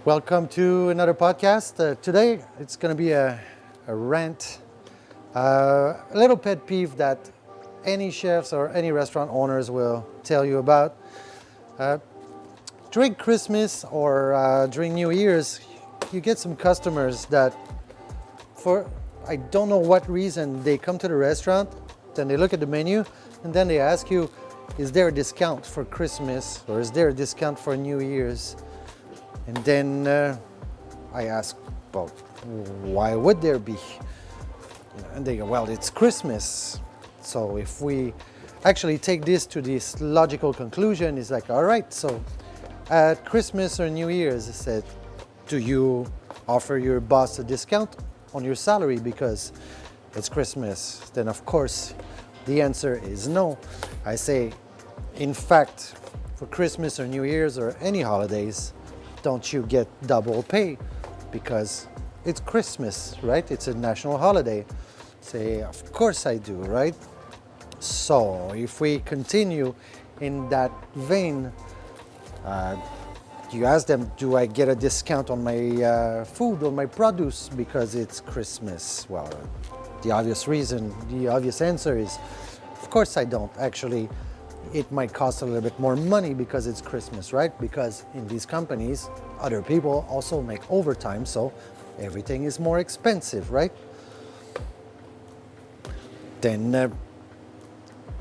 Welcome to another podcast. Today it's going to be a rant, a little pet peeve that any chefs or any restaurant owners will tell you about. During Christmas or during New Year's, you get some customers that, for I don't know what reason, they come to the restaurant, then they look at the menu, and then they ask you, is there a discount for Christmas or is there a discount for New Year's? And then I ask, well, why would there be? And they go, well, it's Christmas. So if we actually take this to this logical conclusion, it's like, all right, so at Christmas or New Year's, I said, do you offer your boss a discount on your salary because it's Christmas? Then of course, the answer is no. I say, in fact, for Christmas or New Year's or any holidays, don't you get double pay because it's Christmas, right? It's a national holiday. Say, of course I do, right? So if we continue in that vein, you ask them, do I get a discount on my food or my produce because it's Christmas? Well, the obvious answer is, of course I don't. Actually, it might cost a little bit more money because it's Christmas, right? Because in these companies, other people also make overtime, so everything is more expensive, right? Then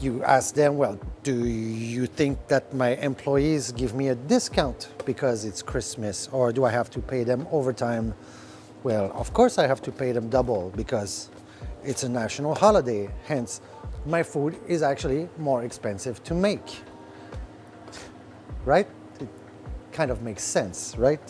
you ask them, well, do you think that my employees give me a discount because it's Christmas, or do I have to pay them overtime? Well, of course I have to pay them double because it's a national holiday, hence my food is actually more expensive to make, right? It kind of makes sense, right?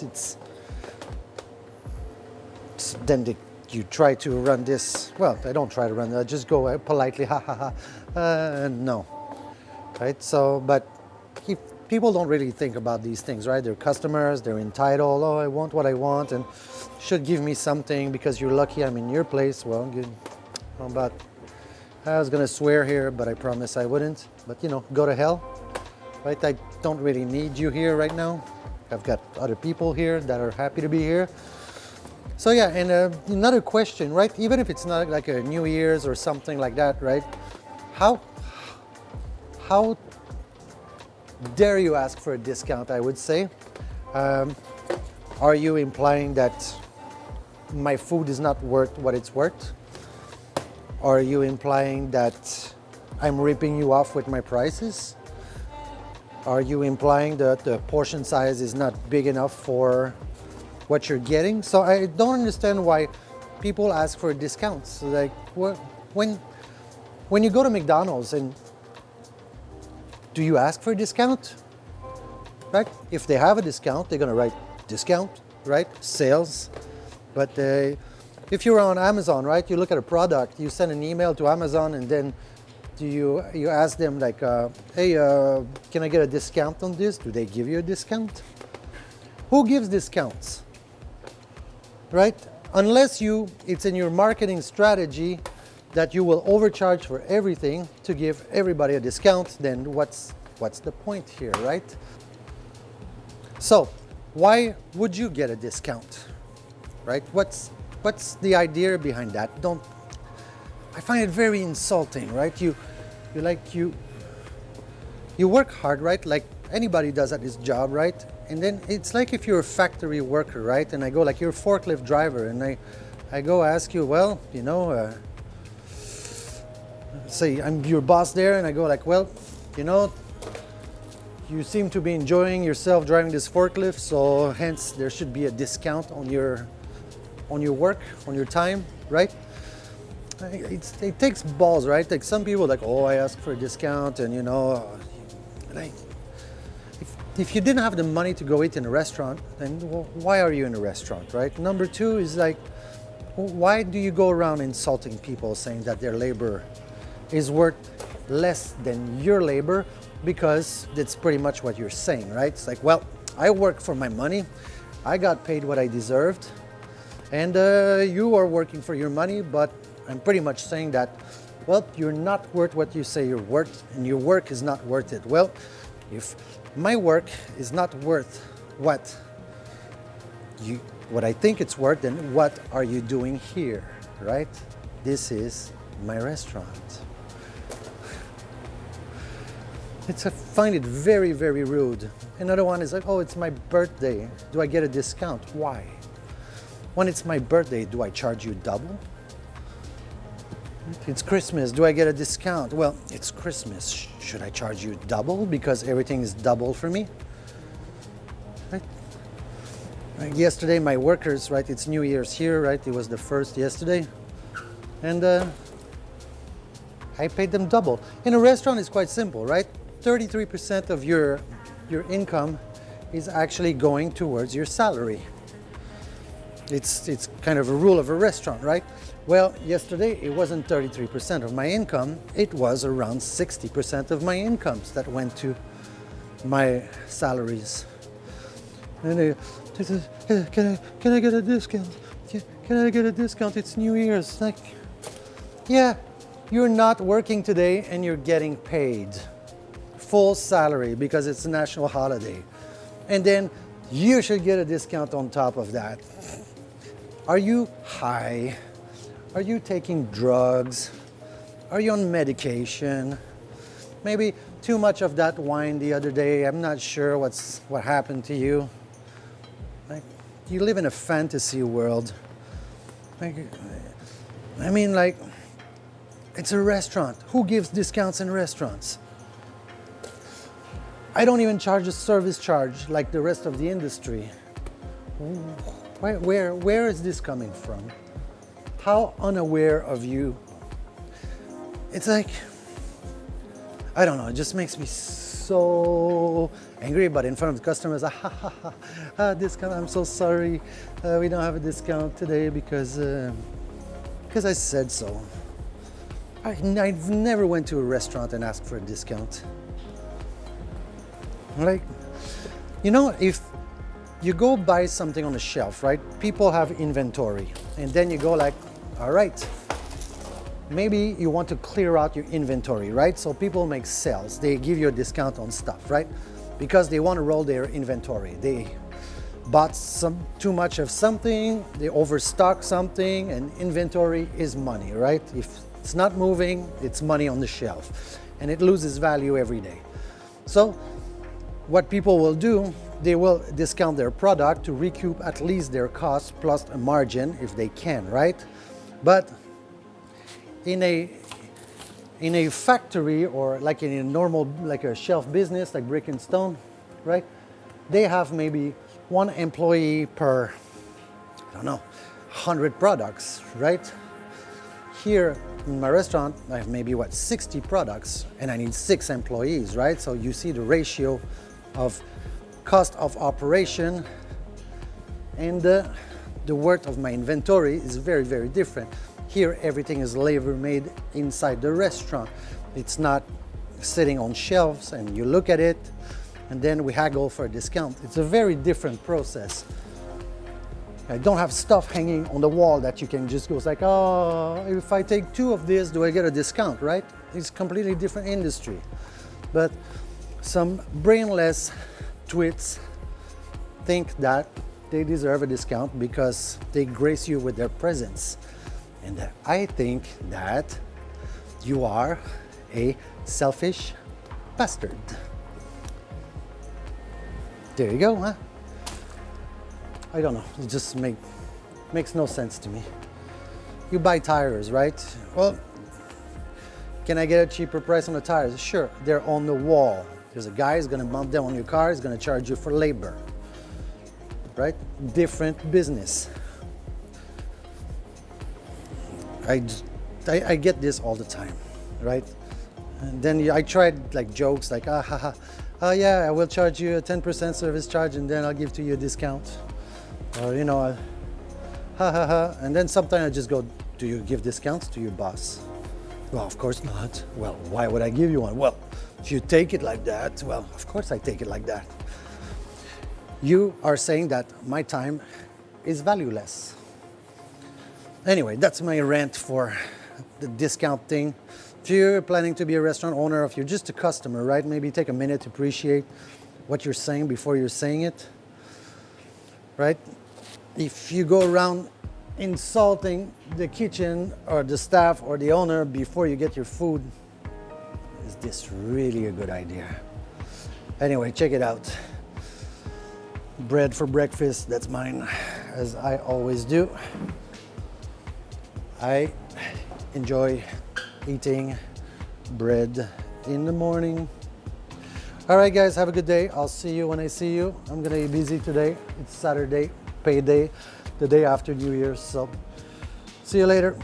Then you try to run this, well, I don't try to run, I just go politely, ha ha ha, no, right? So, but people don't really think about these things, right? They're customers, they're entitled, oh, I want what I want, and should give me something because you're lucky I'm in your place. Well, good. But I was gonna swear here, but I promise I wouldn't. But go to hell, right? I don't really need you here right now. I've got other people here that are happy to be here. So yeah, and another question, right? Even if it's not like a New Year's or something like that, right? How dare you ask for a discount, I would say. Are you implying that my food is not worth what it's worth? Are you implying that I'm ripping you off with my prices? Are you implying that the portion size is not big enough for what you're getting? So I don't understand why people ask for discounts. Like when you go to McDonald's, and do you ask for a discount? Right? If they have a discount, they're gonna write discount, right? Sales. But if you're on Amazon, right, you look at a product, you send an email to Amazon, and then you ask them like, hey, can I get a discount on this? Do they give you a discount? Who gives discounts, right? Unless it's in your marketing strategy that you will overcharge for everything to give everybody a discount, then what's the point here, right? So why would you get a discount, right? What's the idea behind that? I find it very insulting, right? You work hard, right? Like anybody does at his job, right? And then it's like if you're a factory worker, right? And I go like, you're a forklift driver, and I go ask you, well, say I'm your boss there, and I go like, well, you seem to be enjoying yourself driving this forklift, so hence there should be a discount on your work, on your time, right? It takes balls, right? Like some people like, oh, I ask for a discount, and like if you didn't have the money to go eat in a restaurant, then why are you in a restaurant, right? Number two is like, why do you go around insulting people saying that their labor is worth less than your labor? Because that's pretty much what you're saying, right? It's like, well, I work for my money, I got paid what I deserved, and you are working for your money, but I'm pretty much saying that, well, you're not worth what you say you're worth, and your work is not worth it. Well, if my work is not worth what what I think it's worth, then what are you doing here, right? This is my restaurant. I find it very, very rude. Another one is like, oh, it's my birthday. Do I get a discount? Why? When it's my birthday, do I charge you double? It's Christmas. Do I get a discount? Well, it's Christmas. Should I charge you double because everything is double for me? Right? Yesterday, my workers, right? It's New Year's here, right? It was the first yesterday. And I paid them double. In a restaurant, it's quite simple, right? 33% of your income is actually going towards your salary. It's kind of a rule of a restaurant, right? Well, yesterday it wasn't 33% of my income, it was around 60% of my incomes that went to my salaries. And they said, can I get a discount? Can I get a discount? It's New Year's. Like, yeah, you're not working today and you're getting paid full salary because it's a national holiday. And then you should get a discount on top of that. Are you high? Are you taking drugs? Are you on medication? Maybe too much of that wine the other day. I'm not sure what happened to you. Like, you live in a fantasy world. Like, I mean, like, it's a restaurant. Who gives discounts in restaurants? I don't even charge a service charge like the rest of the industry. Where is this coming from? How unaware of you? It's like, I don't know, it just makes me so angry, but in front of the customers, discount, I'm so sorry, we don't have a discount today because I said so. I've never went to a restaurant and asked for a discount. Like, you know, if you go buy something on the shelf, right? People have inventory, and then you go like, all right, maybe you want to clear out your inventory, right? So people make sales. They give you a discount on stuff, right? Because they want to roll their inventory. They bought too much of something, they overstock something, and inventory is money, right? If it's not moving, it's money on the shelf, and it loses value every day. So what people will do, they will discount their product to recoup at least their cost plus a margin if they can, right? But in a factory or like in a normal, like a shelf business like brick and stone, right? They have maybe one employee per, I don't know, 100 products, right? Here in my restaurant, I have maybe 60 products and I need 6 employees, right? So you see the ratio of cost of operation and the worth of my inventory is very, very different. Here, everything is labor made inside the restaurant. It's not sitting on shelves and you look at it and then we haggle for a discount. It's a very different process. I don't have stuff hanging on the wall that you can just go, it's like, oh, if I take 2 of this, do I get a discount, right? It's a completely different industry. But some brainless twits think that they deserve a discount because they grace you with their presence. And I think that you are a selfish bastard. There you go, huh? I don't know, it just makes no sense to me. You buy tires, right? Well, can I get a cheaper price on the tires? Sure, they're on the wall. There's a guy who's gonna mount them on your car, he's gonna charge you for labor, right? Different business. I get this all the time, right? And then I tried like jokes like, oh yeah, I will charge you a 10% service charge and then I'll give to you a discount. Or, you know, and then sometimes I just go, do you give discounts to your boss? Well, of course not. Well, why would I give you one? Well, if you take it like that, well, of course I take it like that. You are saying that my time is valueless. Anyway, that's my rant for the discount thing. If you're planning to be a restaurant owner, if you're just a customer, right, maybe take a minute to appreciate what you're saying before you're saying it, right? if you go around insulting the kitchen or the staff or the owner before you get your food, is this really a good idea? Anyway, check it out. Bread for breakfast, that's mine, as I always do. I enjoy eating bread in the morning. All right, guys, have a good day. I'll see you when I see you. I'm gonna be busy today. It's Saturday, payday, the day after New Year's, so see you later.